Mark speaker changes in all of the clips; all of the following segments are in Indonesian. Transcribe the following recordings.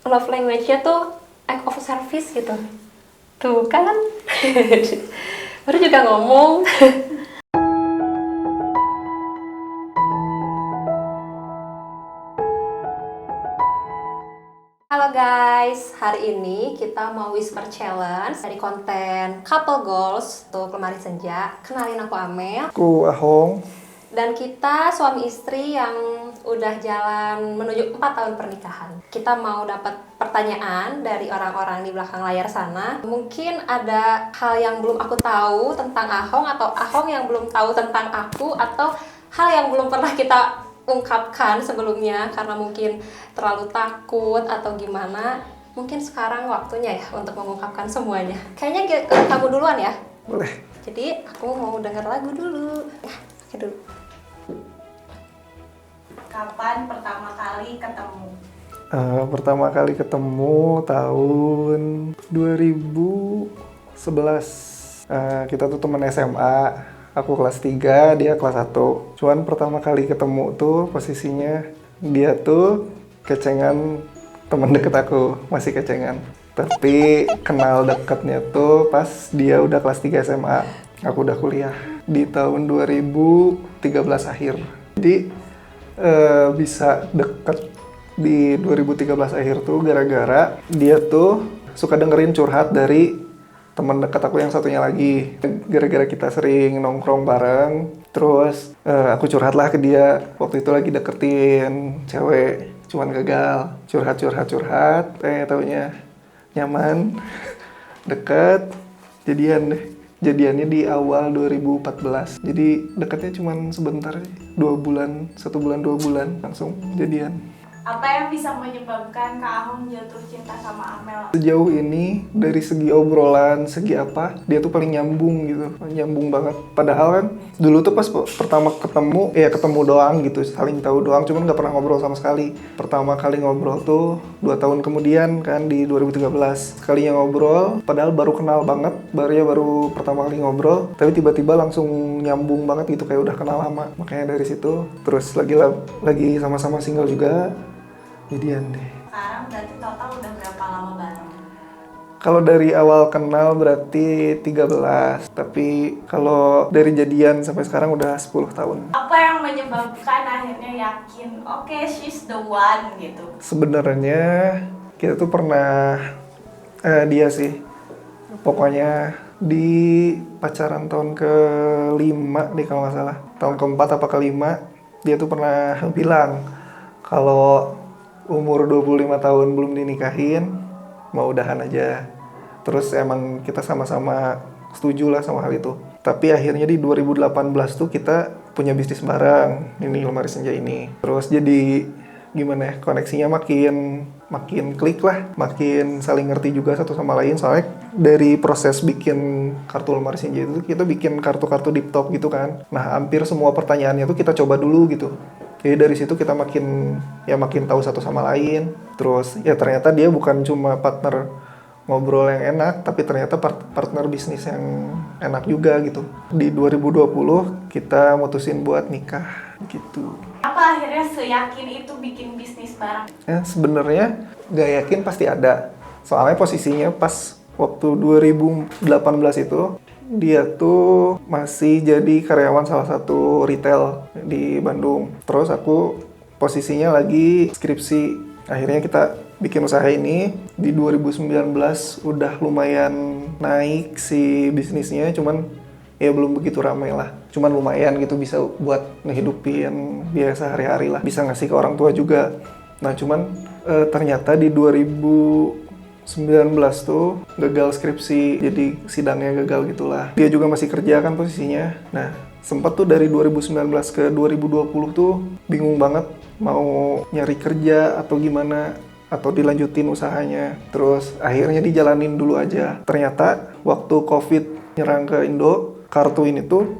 Speaker 1: love language-nya tuh act of service gitu. Tuh kan. Baru juga ngomong. Halo guys, hari ini kita mau whisper challenge dari konten Couple Goals untuk Lemari Senja. Kenalin aku Amel.
Speaker 2: Aku Ahong.
Speaker 1: Dan kita suami istri yang udah jalan menuju 4 tahun pernikahan. Kita mau dapat pertanyaan dari orang-orang di belakang layar sana. Mungkin ada hal yang belum aku tahu tentang Ahong, atau Ahong yang belum tahu tentang aku, atau hal yang belum pernah kita ungkapkan sebelumnya karena mungkin terlalu takut atau gimana. Mungkin sekarang waktunya ya untuk mengungkapkan semuanya. Kayaknya kamu duluan ya.
Speaker 2: Boleh.
Speaker 1: Jadi aku mau denger lagu dulu. Ya, oke dulu.
Speaker 3: Kapan pertama kali ketemu?
Speaker 2: Pertama kali ketemu tahun 2011. Kita tuh teman SMA. Aku kelas 3, dia kelas 1. Cuman pertama kali ketemu tuh posisinya dia tuh kecengan teman deket aku, masih kecengan. Tapi kenal deketnya tuh pas dia udah kelas 3 SMA. Aku udah kuliah di tahun 2013 akhir. Jadi bisa deket di 2013 akhir tuh gara-gara dia tuh suka dengerin curhat dari teman dekat aku yang satunya lagi. Gara-gara kita sering nongkrong bareng, terus aku curhatlah ke dia. Waktu itu lagi deketin cewek, cuman gagal. Curhat. Taunya nyaman, deket, jadian deh. Jadiannya di awal 2014. Jadi deketnya cuman sebentar, 2 bulan, 1 bulan 2 bulan langsung jadian.
Speaker 3: Apa yang bisa menyebabkan Kak Ahong jatuh cinta sama Amel?
Speaker 2: Sejauh ini dari segi obrolan, segi apa, dia tuh paling nyambung gitu, nyambung banget. Padahal kan dulu tuh pas pertama ketemu, ya ketemu doang gitu, saling tahu doang, cuman nggak pernah ngobrol sama sekali. Pertama kali ngobrol tuh 2 tahun kemudian kan di 2013. Sekalinya ngobrol, padahal baru kenal banget, baru pertama kali ngobrol, tapi tiba-tiba langsung nyambung banget gitu, kayak udah kenal lama. Makanya dari situ, terus lagi sama-sama single juga. Jadian deh.
Speaker 3: Sekarang berarti total udah berapa lama bareng?
Speaker 2: Kalau dari awal kenal berarti 13. Tapi kalau dari jadian sampai sekarang udah 10 tahun.
Speaker 3: Apa yang menyebabkan akhirnya yakin, oke, she's the one gitu?
Speaker 2: Sebenarnya kita tuh pernah, dia sih. Pokoknya di pacaran tahun ke-5 deh kalau nggak salah. Tahun ke-4 apa ke-5, dia tuh pernah bilang kalau umur 25 tahun belum dinikahin, mau udahan aja. Terus emang kita sama-sama setuju lah sama hal itu. Tapi akhirnya di 2018 tuh kita punya bisnis bareng, ini Lemari Senja ini. Terus jadi gimana ya, koneksinya makin klik lah, makin saling ngerti juga satu sama lain. Soalnya dari proses bikin kartu Lemari Senja itu kita bikin kartu-kartu deep talk gitu kan. Nah, hampir semua pertanyaannya tuh kita coba dulu gitu. Jadi dari situ kita makin tahu satu sama lain. Terus ya ternyata dia bukan cuma partner ngobrol yang enak, tapi ternyata partner bisnis yang enak juga gitu. Di 2020 kita mutusin buat nikah gitu.
Speaker 3: Apa akhirnya seyakin itu bikin bisnis bareng?
Speaker 2: Ya sebenarnya gak yakin pasti ada. Soalnya posisinya pas waktu 2018 itu dia tuh masih jadi karyawan salah satu retail di Bandung. Terus aku posisinya lagi skripsi. Akhirnya kita bikin usaha ini. Di 2019 udah lumayan naik si bisnisnya, cuman ya belum begitu ramai lah. Cuman lumayan gitu, bisa buat ngehidupin biaya sehari-hari lah. Bisa ngasih ke orang tua juga. Nah cuman ternyata di 2019 tuh gagal skripsi, jadi sidangnya gagal gitulah. Dia juga masih kerja kan posisinya. Nah, sempat tuh dari 2019 ke 2020 tuh bingung banget mau nyari kerja atau gimana, atau dilanjutin usahanya. Terus akhirnya dijalanin dulu aja. Ternyata waktu Covid nyerang ke Indo, kartu ini tuh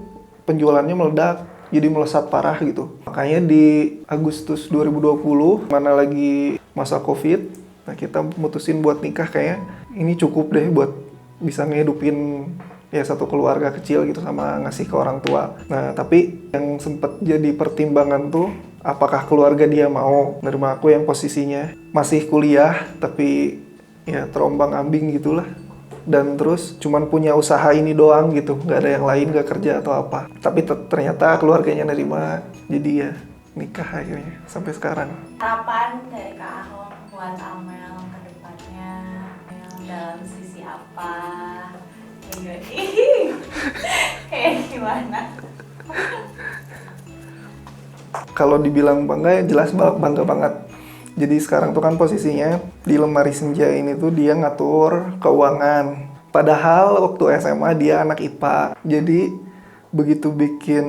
Speaker 2: penjualannya meledak, jadi melesat parah gitu. Makanya di Agustus 2020, mana lagi masa Covid, nah kita mutusin buat nikah. Kayak ini cukup deh buat bisa ngehidupin ya satu keluarga kecil gitu sama ngasih ke orang tua. Nah tapi yang sempat jadi pertimbangan tuh apakah keluarga dia mau nerima aku yang posisinya masih kuliah tapi ya terombang-ambing gitulah, dan terus cuman punya usaha ini doang gitu, nggak ada yang lain, nggak kerja atau apa. Tapi ternyata keluarganya nerima, jadi ya nikah akhirnya sampai sekarang.
Speaker 3: Harapan dari Kak Ahok buat Amel ke depannya, dalam sisi apa? Kayak gimana?
Speaker 2: Kalau dibilang bangga ya jelas bangga banget. Jadi sekarang tuh kan posisinya di Lemari Senja ini tuh dia ngatur keuangan. Padahal waktu SMA dia anak IPA. Jadi begitu bikin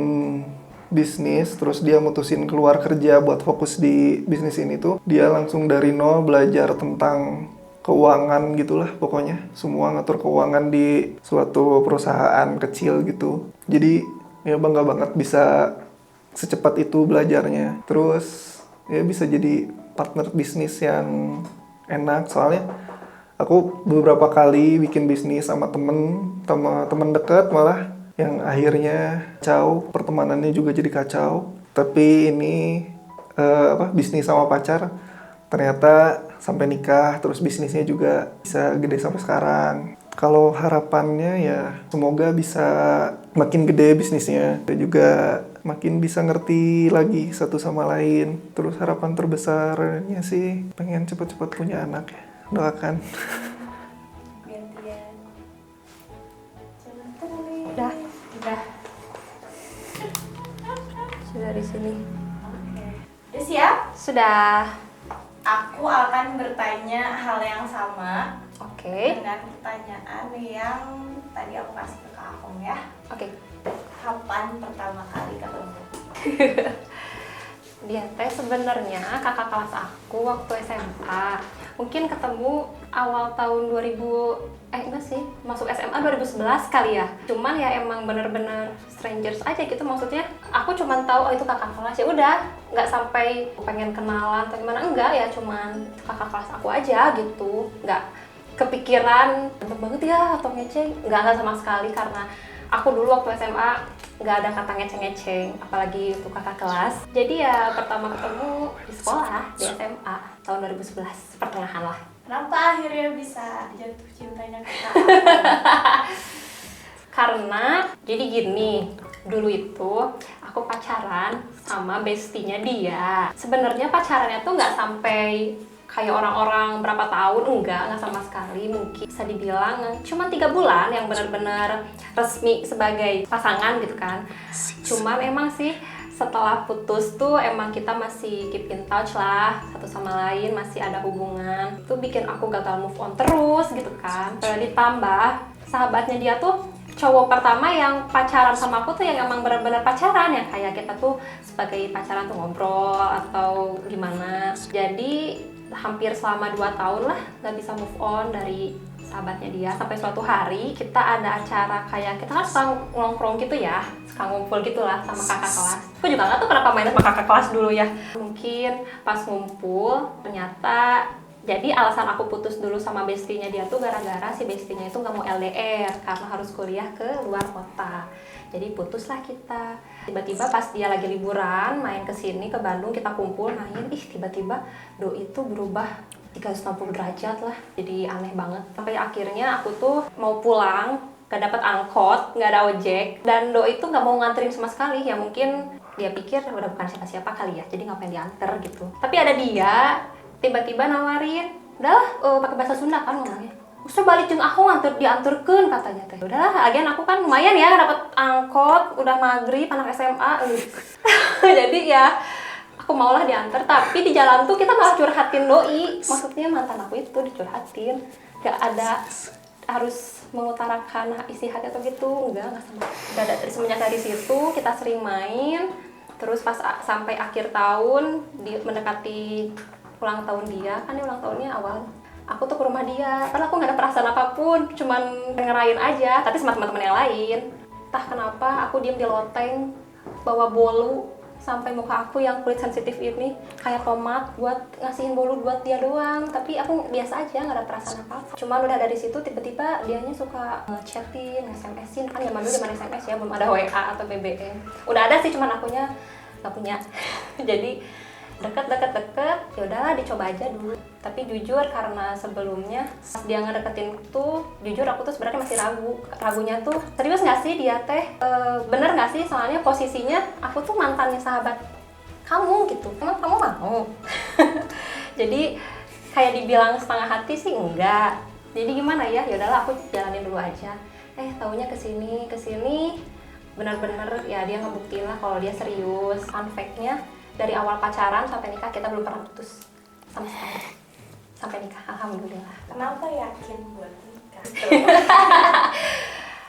Speaker 2: bisnis, terus dia mutusin keluar kerja buat fokus di bisnis ini tuh, dia langsung dari nol belajar tentang keuangan gitulah pokoknya. Semua ngatur keuangan di suatu perusahaan kecil gitu. Jadi ya bangga banget bisa secepat itu belajarnya. Terus ya bisa jadi partner bisnis yang enak, soalnya aku beberapa kali bikin bisnis sama temen dekat malah yang akhirnya kacau, pertemanannya juga jadi kacau. Tapi ini bisnis sama pacar ternyata sampai nikah, terus bisnisnya juga bisa gede sampai sekarang. Kalau harapannya ya semoga bisa makin gede bisnisnya dan juga makin bisa ngerti lagi satu sama lain. Terus harapan terbesarnya sih pengen cepet-cepet punya anak ya. Doakan.
Speaker 3: Gantian.
Speaker 1: Udah. Sudah di sini.
Speaker 3: Oke. Udah siap?
Speaker 1: Sudah.
Speaker 3: Aku akan bertanya hal yang sama
Speaker 1: Oke.
Speaker 3: dengan pertanyaan yang tadi aku kasih ke Kak Ahong ya.
Speaker 1: Oke.
Speaker 3: Kapan pertama kali ketemu?
Speaker 1: Dia teh sebenarnya kakak kelas aku waktu SMA. Mungkin ketemu awal tahun 2000, enggak sih, masuk SMA 2011 kali ya. Cuman ya emang bener-bener strangers aja gitu, maksudnya aku cuman tahu oh itu kakak kelas, ya udah, nggak sampai pengen kenalan atau gimana, enggak ya, cuman kakak kelas aku aja gitu, nggak kepikiran ganteng banget ya atau ngeceng, nggak sama sekali, karena aku dulu waktu SMA nggak ada kata ngeceng-ngeceng, apalagi untuk kakak kelas. Jadi ya pertama ketemu di sekolah, di SMA tahun 2011, pertengahan lah.
Speaker 3: Kenapa akhirnya bisa jatuh cintanya ke Kak?
Speaker 1: Karena jadi gini, dulu itu aku pacaran sama bestinya dia. Sebenarnya pacarannya tuh nggak sampai kayak orang-orang berapa tahun, enggak sama sekali. Mungkin bisa dibilang cuma 3 bulan yang benar-benar resmi sebagai pasangan gitu kan. Cuman emang sih setelah putus tuh emang kita masih keep in touch lah satu sama lain, masih ada hubungan. Itu bikin aku gagal move on terus gitu kan. Ditambah sahabatnya dia tuh cowok pertama yang pacaran sama aku tuh yang emang benar-benar pacaran, yang kayak kita tuh sebagai pacaran tuh ngobrol atau gimana. Jadi hampir selama 2 tahun lah gak bisa move on dari sahabatnya dia, sampai suatu hari kita ada acara kayak kita kan suka nongkrong gitu ya, suka ngumpul gitu lah sama kakak kelas. Aku juga gak tahu kenapa main sama kakak kelas dulu ya. Mungkin pas ngumpul ternyata jadi alasan aku putus dulu sama bestinya dia tuh gara-gara si bestinya itu gak mau LDR karena harus kuliah ke luar kota. Jadi putuslah kita. Tiba-tiba pas dia lagi liburan main ke sini ke Bandung, kita kumpul main, tiba-tiba doi itu berubah 360 derajat lah, jadi aneh banget. Sampai akhirnya aku tuh mau pulang, gak dapet angkot, gak ada ojek, dan doi itu gak mau nganterin sama sekali. Ya mungkin dia pikir udah bukan siapa-siapa kali ya, jadi ngapain dianter gitu. Tapi ada dia tiba-tiba nawarin, udahlah pakai bahasa Sunda kan ngomongnya, usah balik jeung aku dianturkeun katanya teh. Udahlah, agen aku kan lumayan ya dapat angkot, udah maghrib, anak SMA. Jadi ya aku maulah diantar, tapi di jalan tuh kita malah curhatin doi. Maksudnya mantan aku itu dicurhatin, gak ada harus mengutarakan isi hati atau gitu, enggak sama. Semenjak dari situ kita sering main, terus pas sampai akhir tahun mendekati ulang tahun dia, kan dia ulang tahunnya awal. Aku tuh ke rumah dia, karena aku gak ada perasaan apapun, cuman ngerayain aja, tapi sama teman-teman yang lain. Entah kenapa aku diem di loteng, bawa bolu, sampai muka aku yang kulit sensitif ini kayak tomat buat ngasihin bolu buat dia doang. Tapi aku biasa aja, gak ada perasaan apa-apa. Cuman udah dari situ tiba-tiba dianya suka nge-chatin, SMS-in, kan zaman dulu zaman SMS ya, belum ada WA atau BBM. Udah ada sih, cuman akunya nggak punya. Jadi deket, ya udahlah dicoba aja dulu. Tapi jujur karena sebelumnya pas dia ngedeketin tuh, jujur aku tuh sebenarnya masih ragunya tuh serius nggak sih dia teh, bener nggak sih, soalnya posisinya aku tuh mantannya sahabat kamu gitu, emang kamu mau? Jadi kayak dibilang setengah hati sih enggak. Jadi gimana ya, ya udahlah aku jalanin dulu aja. Taunya kesini benar-benar ya dia ngebuktiin lah kalau dia serius. Fun fact-nya, dari awal pacaran sampai nikah kita belum pernah putus sama sekali sampai nikah, alhamdulillah.
Speaker 3: Kenapa yakin buat nikah?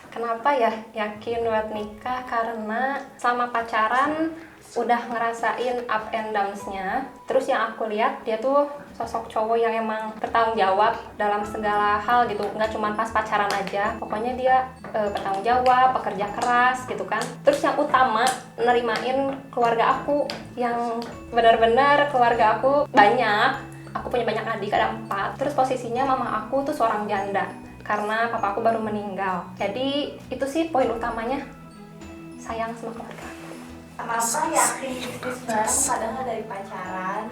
Speaker 1: Kenapa ya yakin buat nikah? Karena selama pacaran udah ngerasain up and downs-nya. Terus yang aku lihat dia tuh sosok cowok yang emang bertanggung jawab dalam segala hal gitu, nggak cuma pas pacaran aja. Pokoknya dia bertanggung jawab, pekerja keras gitu kan. Terus yang utama, nerimain keluarga aku yang benar-benar keluarga aku banyak. Aku punya banyak adik, ada 4. Terus posisinya mama aku tuh seorang janda karena papa aku baru meninggal. Jadi itu sih poin utamanya, sayang sama keluarga aku.
Speaker 3: Kenapa yakin bisnis bareng padahal dari pacaran,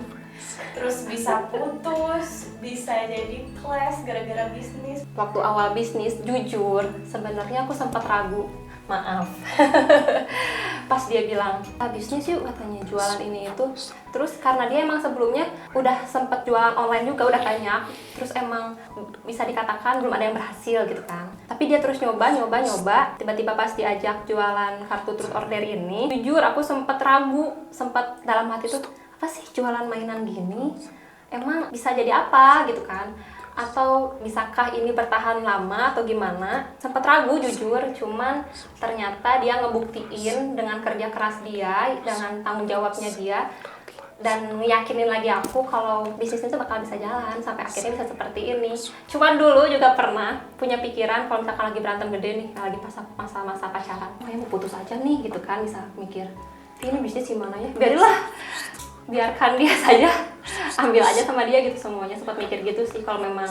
Speaker 3: terus bisa putus, bisa jadi clash gara-gara bisnis?
Speaker 1: Waktu awal bisnis, jujur sebenarnya aku sempat ragu, maaf. Pas dia bilang, bisnis yuk katanya, jualan ini itu. Terus karena dia emang sebelumnya udah sempet jualan online juga, udah banyak. Terus emang bisa dikatakan belum ada yang berhasil gitu kan. Tapi dia terus nyoba. Tiba-tiba pas diajak jualan kartu truth order ini, jujur aku sempet ragu, sempet dalam hati tuh, apa sih jualan mainan gini? Emang bisa jadi apa gitu kan? Atau bisakah ini bertahan lama atau gimana? Sempat ragu jujur, cuman ternyata dia ngebuktiin dengan kerja keras dia, dengan tanggung jawabnya dia, dan ngeyakinin lagi aku kalau bisnis itu bakal bisa jalan sampai akhirnya bisa seperti ini. Cuman dulu juga pernah punya pikiran kalau misalkan lagi berantem gede nih, lagi masa-masa pacaran, mau putus aja nih gitu kan, bisa mikir ini bisnis gimana ya, biarkan dia saja, ambil aja sama dia gitu semuanya. Sempat mikir gitu sih kalau memang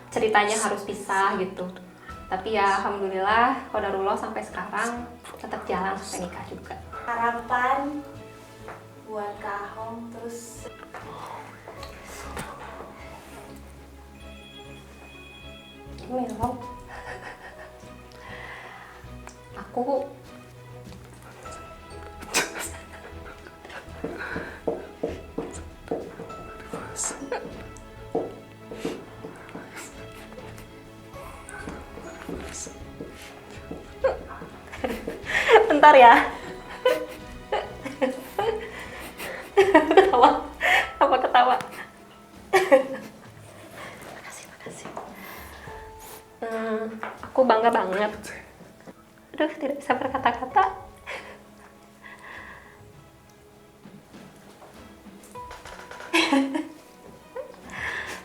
Speaker 1: ceritanya harus pisah gitu. Tapi ya alhamdulillah qadarullah sampai sekarang tetap jalan sampai nikah juga.
Speaker 3: Harapan buat Kak Ahong terus
Speaker 1: Memang aku bentar ya. Ketawa. Makasih. Aku bangga banget. Aduh, tidak bisa berkata-kata.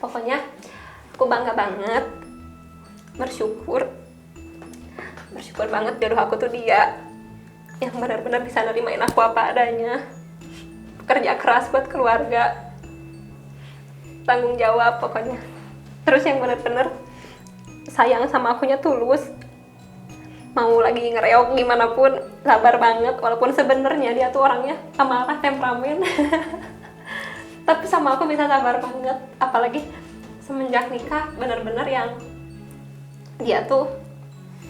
Speaker 1: Pokoknya aku bangga banget, bersyukur banget jodoh aku tuh dia yang benar-benar bisa nerimain aku apa adanya, kerja keras buat keluarga, tanggung jawab pokoknya. Terus yang benar-benar sayang sama akunya tulus, mau lagi ngereok gimana pun sabar banget, walaupun sebenarnya dia tuh orangnya amarah, temperamen. Tapi sama aku bisa sabar banget, apalagi semenjak nikah benar-benar yang dia tuh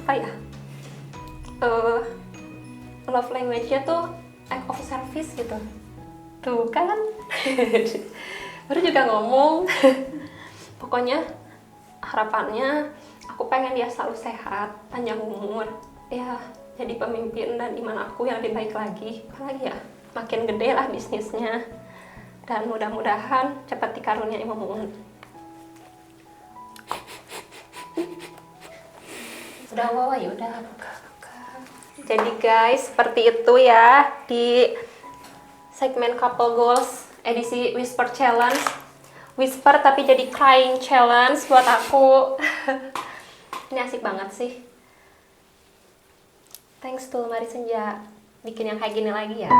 Speaker 1: apa ya, love language-nya tuh act of service gitu. Tuh kan baru juga ngomong. Pokoknya harapannya aku pengen dia selalu sehat, panjang umur ya, jadi pemimpin dan iman aku yang lebih baik lagi. Apalagi ya, makin gede lah bisnisnya, dan mudah-mudahan cepat dikaruniai momongan. Udah wawa ya udah buka. Jadi guys, seperti itu ya di segmen Couple Goals edisi Whisper Challenge. Whisper tapi jadi crying challenge buat aku. Ini asik banget sih. Thanks to Mari Senja bikin yang kayak gini lagi ya.